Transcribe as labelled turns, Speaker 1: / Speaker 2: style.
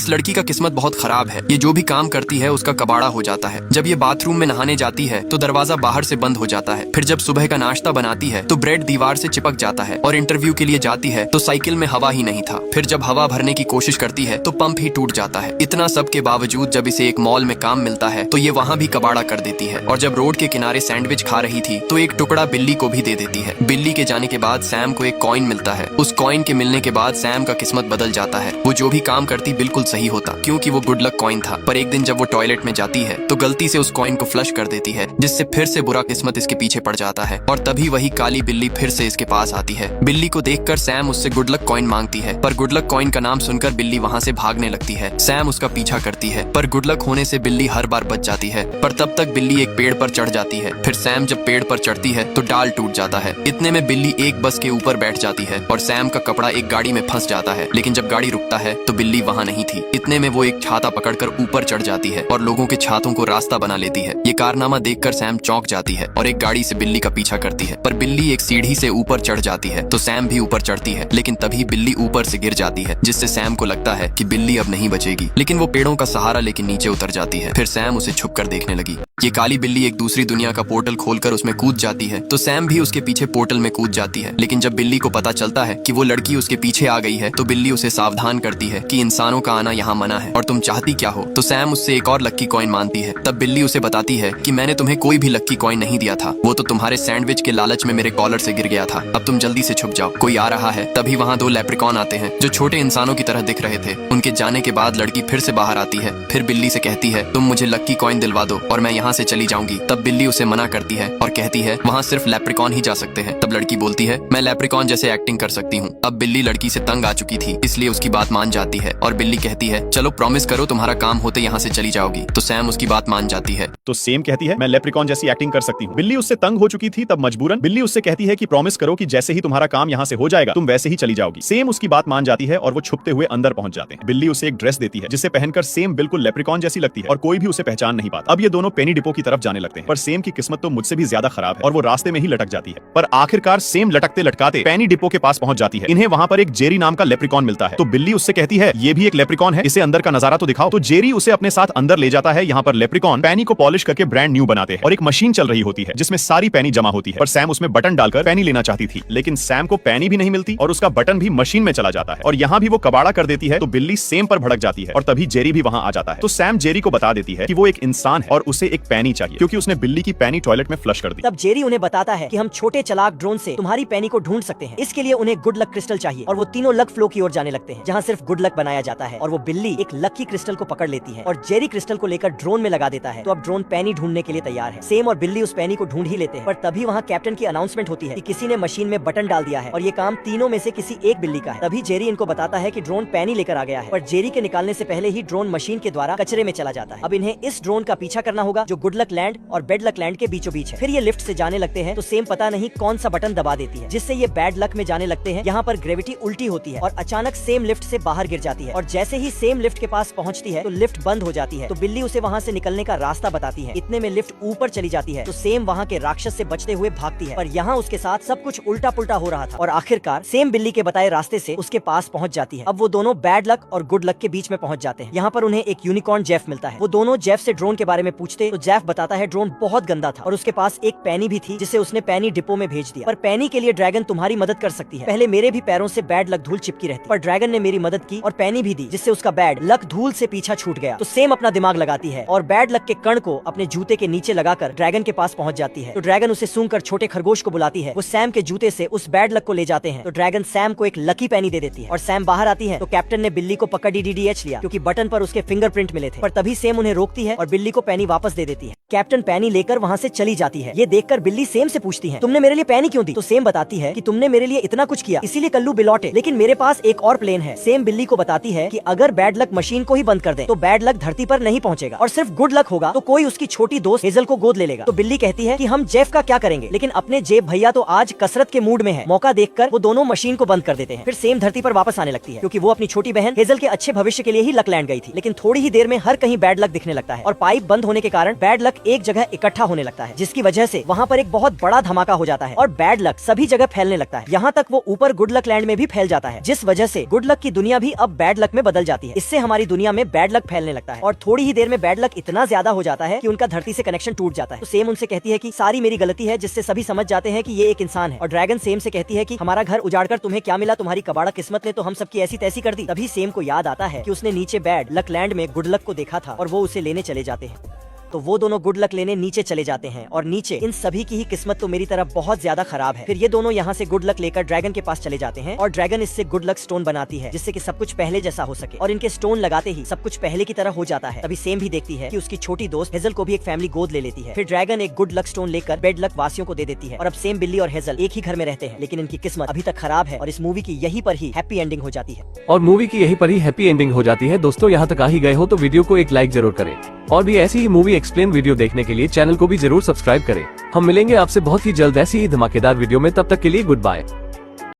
Speaker 1: इस लड़की का किस्मत बहुत खराब है। ये जो भी काम करती है उसका कबाड़ा हो जाता है। जब ये बाथरूम में नहाने जाती है तो दरवाजा बाहर से बंद हो जाता है। फिर जब सुबह का नाश्ता बनाती है तो ब्रेड दीवार से चिपक जाता है। और इंटरव्यू के लिए जाती है तो साइकिल में हवा ही नहीं था। फिर जब हवा भरने की कोशिश करती है तो पंप ही टूट जाता है। इतना सब के बावजूद जब इसे एक मॉल में काम मिलता है तो ये वहाँ भी कबाड़ा कर देती है। और जब रोड के किनारे सैंडविच खा रही थी तो एक टुकड़ा बिल्ली को भी दे देती है। बिल्ली के जाने के बाद सैम को एक कॉइन मिलता है। उस कॉइन के मिलने के बाद सैम का किस्मत बदल जाता है। वो जो भी काम करती बिल्कुल सही होता क्योंकि वो गुड लक कॉइन था। पर एक दिन जब वो टॉयलेट में जाती है तो गलती से उस कॉइन को फ्लश कर देती है, जिससे फिर से बुरा किस्मत इसके पीछे पड़ जाता है। और तभी वही काली बिल्ली फिर से इसके पास आती है। बिल्ली को देखकर सैम उससे गुड लक कॉइन मांगती है, पर गुड लक कॉइन का नाम सुनकर बिल्ली वहाँ से भागने लगती है। सैम उसका पीछा करती है, पर गुड लक होने से बिल्ली हर बार बच जाती है। पर तब तक बिल्ली एक पेड़ पर चढ़ जाती है। फिर सैम जब पेड़ पर चढ़ती है तो डाल टूट जाता है। इतने में बिल्ली एक बस के ऊपर बैठ जाती है और सैम का कपड़ा एक गाड़ी में फंस जाता है। लेकिन जब गाड़ी रुकता है तो बिल्ली वहाँ नहीं थी। इतने में वो एक छाता पकड़कर ऊपर चढ़ जाती है और लोगों के छातों को रास्ता बना लेती है। ये कारनामा देखकर सैम चौंक जाती है और एक गाड़ी से बिल्ली का पीछा करती है। पर बिल्ली एक सीढ़ी से ऊपर चढ़ जाती है तो सैम भी ऊपर चढ़ती है। लेकिन तभी बिल्ली ऊपर से गिर जाती है, जिससे सैम को लगता है कि बिल्ली अब नहीं बचेगी। लेकिन वो पेड़ों का सहारा लेके नीचे उतर जाती है। फिर सैम उसे छुप कर देखने लगी। ये काली बिल्ली एक दूसरी दुनिया का पोर्टल खोलकर उसमें कूद जाती है तो सैम भी उसके पीछे पोर्टल में कूद जाती है। लेकिन जब बिल्ली को पता चलता है कि वो लड़की उसके पीछे आ गई है तो बिल्ली उसे सावधान करती है कि इंसानों का आना यहाँ मना है और तुम चाहती क्या हो। तो सैम उससे एक और लक्की कॉइन मांगती है। तब बिल्ली उसे बताती है कि मैंने तुम्हें कोई भी लक्की कॉइन नहीं दिया था, वो तो तुम्हारे सैंडविच के लालच में मेरे कॉलर से गिर गया था। अब तुम जल्दी से छुप जाओ, कोई आ रहा है। तभी वहाँ दो लेप्रिकॉन आते हैं जो छोटे इंसानों की तरह दिख रहे थे। उनके जाने के बाद लड़की फिर से बाहर आती है। फिर बिल्ली से कहती है तुम मुझे लक्की कॉइन दिलवा दो और मैं यहाँ से चली जाऊंगी। तब बिल्ली उसे मना करती है और कहती है वहाँ सिर्फ लेप्रिकॉन ही जा सकते हैं। तब लड़की बोलती है मैं लेप्रिकॉन जैसे एक्टिंग कर सकती हूँ। अब बिल्ली लड़की से तंग आ चुकी थी, इसलिए उसकी बात मान जाती है और बिल्ली कहती है चलो प्रॉमिस करो तुम्हारा काम होते यहाँ से चली जाओगी। तो सैम उसकी बात मान जाती है।
Speaker 2: तो सेम कहती है मैं लेप्रिकॉन जैसी एक्टिंग कर सकती हूँ। बिल्ली उससे तंग हो चुकी थी, तब मजबूरन बिल्ली उससे कहती है कि प्रॉमिस करो कि जैसे ही तुम्हारा काम यहाँ से हो जाएगा तुम वैसे ही चली जाओगी। सेम उसकी बात मान जाती है और वो छुपते हुए अंदर पहुंच जाते हैं। बिल्ली उसे एक ड्रेस देती है जिसे पहनकर सेम बिल्कुल लेप्रिकॉन जैसी लगती है और कोई भी उसे पहचान नहीं पाता। अब ये दोनों पेनी डिपो की तरफ जाने लगते हैं, पर सेम की किस्मत तो मुझसे भी ज्यादा खराब है और वो रास्ते में ही लटक जाती है। पर आखिरकार सेम लटकते लटकाते पेनी डिपो के पास पहुंच जाती है। इन्हें वहां पर एक जेरी नाम का लेप्रिकॉन मिलता है। तो बिल्ली उससे कहती है ये भी एक लेप्रिकॉन है, इसे अंदर का नजारा तो दिखाओ। तो जेरी उसे अपने साथ अंदर ले जाता है। यहाँ पर लेप्रिकॉन पैनी को पॉलिश करके ब्रांड न्यू बनाते हैं और एक मशीन चल रही होती है जिसमें सारी पैनी जमा होती है। पर सैम उसमें बटन डालकर पैनी लेना चाहती थी, लेकिन सैम को पैनी भी नहीं मिलती और उसका बटन भी मशीन में चला जाता है और यहाँ भी वो कबाड़ा कर देती है। तो बिल्ली सेम पर भड़क जाती है और तभी जेरी भी वहाँ आ जाता है। तो सैम जेरी को बता देती है कि वो एक इंसान है और उसे एक पैनी चाहिए क्योंकि उसने बिल्ली की पैनी टॉयलेट में फ्लश कर दी।
Speaker 3: तब जेरी उन्हें बताता है कि हम छोटे चलाक ड्रोन से तुम्हारी पैनी को ढूंढ सकते हैं। इसके लिए उन्हें गुड लक क्रिस्टल चाहिए और वो तीनों लक फ्लो की ओर जाने लगते हैं जहाँ सिर्फ गुड लक बनाया जाता है। और वो बिल्ली एक लकी क्रिस्टल को पकड़ लेती है और जेरी क्रिस्टल को लेकर ड्रोन में लगा देता है। तो अब ड्रोन पैनी ढूंढने के लिए तैयार है। सेम और बिल्ली उस पैनी को ढूंढ ही लेते हैं। पर तभी वहाँ कैप्टन की अनाउंसमेंट होती है कि किसी ने मशीन में बटन डाल दिया है और ये काम तीनों में से किसी एक बिल्ली का है। तभी जेरी इनको बताता है कि ड्रोन पैनी लेकर आ गया है, पर जेरी के निकालने से पहले ही ड्रोन मशीन के द्वारा कचरे में चला जाता है। अब इन्हें इस ड्रोन का पीछा करना होगा जो गुड लक लैंड और बैड लक लैंड के बीचों बीच है। फिर ये लिफ्ट से जाने लगते हैं तो सेम पता नहीं कौन सा बटन दबा देती है जिससे ये बैड लक में जाने लगते हैं। यहाँ पर ग्रेविटी उल्टी होती है और अचानक सेम लिफ्ट से बाहर गिर जाती है और जैसे ही सेम लिफ्ट के पास पहुँचती है तो लिफ्ट बंद हो जाती है। तो बिल्ली उसे वहाँ से निकलने का रास्ता बताती है। इतने में लिफ्ट ऊपर चली जाती है तो सेम वहाँ के राक्षस से बचते हुए भागती है, पर यहाँ उसके साथ सब कुछ उल्टा पुल्टा हो रहा था और आखिरकार सेम बिल्ली के बताए रास्ते से उसके पास पहुँच जाती है। अब वो दोनों बैड लक और गुड लक के बीच में पहुँच जाते हैं। यहाँ पर उन्हें एक यूनिकॉर्न जेफ मिलता है। वो दोनों जेफ से ड्रोन के बारे में पूछते तो जेफ बताता है ड्रोन बहुत गंदा था और उसके पास एक पैनी भी थी जिसे उसने पैनी डिपो में भेज दिया। पर पैनी के लिए ड्रैगन तुम्हारी मदद कर सकती है। पहले मेरे भी पैरों से बैड लक धूल चिपकी रहती, पर ड्रैगन ने मेरी मदद की और पैनी भी दी जिससे उसका बैड लक धूल से पीछा छूट गया। तो सेम अपना दिमाग लगाती है और बैड लक के कण को अपने जूते के नीचे लगाकर ड्रैगन के पास पहुंच जाती है। तो ड्रैगन उसे सूंघकर छोटे खरगोश को बुलाती है। वो सैम के जूते से उस बैड लक को ले जाते हैं। तो ड्रैगन सैम को एक लकी पैनी दे देती है और सैम बाहर आती है तो कैप्टन ने बिल्ली को पकड़ DDH लिया क्योंकि बटन पर उसके फिंगरप्रिंट मिले थे। पर तभी सेम उन्हें रोकती है और बिल्ली को पैनी वापस दे देती है। कैप्टन पैनी लेकर वहाँ से चली जाती है। ये देखकर बिल्ली सेम से पूछती है तुमने मेरे लिए पैनी क्यों दी? तो सेम बताती है कि तुमने मेरे लिए इतना कुछ किया इसीलिए कल्लू बिलौटे, लेकिन मेरे पास एक और प्लेन है। सेम बिल्ली को बताती है कि अगर बैड लक मशीन को ही बंद कर दे तो बैड लक धरती पर नहीं पहुंचेगा और सिर्फ गुड लक होगा तो कोई उसकी छोटी दोस्त हेजल को गोद ले लेगा। तो बिल्ली कहती है कि हम जेफ का क्या करेंगे, लेकिन अपने जेब भैया तो आज कसरत के मूड में है। मौका देखकर वो दोनों मशीन को बंद कर देते हैं। फिर सेम धरती पर वापस आने लगती है क्योंकि वो अपनी छोटी बहन हेजल के अच्छे भविष्य के लिए ही लकलैंड गई थी। लेकिन थोड़ी ही देर में हर कहीं बैड लक दिखने लगता है और पाइप बंद होने के कारण बैड लक एक जगह इकट्ठा होने लगता है, जिसकी वजह से वहाँ पर एक बहुत बड़ा धमाका हो जाता है और बैड लक सभी जगह फैलने लगता है। यहाँ तक वो ऊपर गुड लक लैंड में भी फैल जाता है, जिस वजह से गुड लक की दुनिया भी अब बैड लक में बदल जाती है। जाती है। इससे हमारी दुनिया में बैड लक फैलने लगता है और थोड़ी ही देर में बैड लक इतना ज्यादा हो जाता है कि उनका धरती से कनेक्शन टूट जाता है। तो सेम उनसे कहती है कि सारी मेरी गलती है, जिससे सभी समझ जाते हैं कि ये एक इंसान है। और ड्रैगन सेम से कहती है कि हमारा घर उजाड़कर तुम्हें क्या मिला, तुम्हारी कबाड़ा किस्मत ने तो हम सबकी ऐसी तैसी कर दी। तभी सेम को याद आता है कि उसने नीचे बैड लक लैंड में गुड लक को देखा था और वो उसे लेने चले जाते हैं। तो वो दोनों गुड लक लेने नीचे चले जाते हैं और नीचे इन सभी की ही किस्मत तो मेरी तरफ बहुत ज्यादा खराब है। फिर ये दोनों यहाँ से गुड लक लेकर ड्रैगन के पास चले जाते हैं और ड्रैगन इससे गुड लक स्टोन बनाती है, जिससे कि सब कुछ पहले जैसा हो सके। और इनके स्टोन लगाते ही सब कुछ पहले की तरह हो जाता है। तभी सेम भी देखती है कि उसकी छोटी दोस्त हेजल को भी एक फैमिली गोद ले लेती है। फिर ड्रैगन एक गुड लक स्टोन लेकर बेड लक वासियों को दे देती है और अब सेम, बिल्ली और हेजल एक ही घर में रहते हैं, लेकिन इनकी किस्मत अभी तक खराब है और इस मूवी की यहीं पर ही हैप्पी एंडिंग हो जाती है।
Speaker 4: और मूवी की यहीं पर ही हैप्पी एंडिंग हो जाती है। दोस्तों यहाँ तक आ ही गए हो तो वीडियो को एक लाइक जरूर करें और भी ऐसी ही मूवी एक्सप्लेन वीडियो देखने के लिए चैनल को भी जरूर सब्सक्राइब करें। हम मिलेंगे आपसे बहुत ही जल्द ऐसी ही धमाकेदार वीडियो में, तब तक के लिए गुड बाय।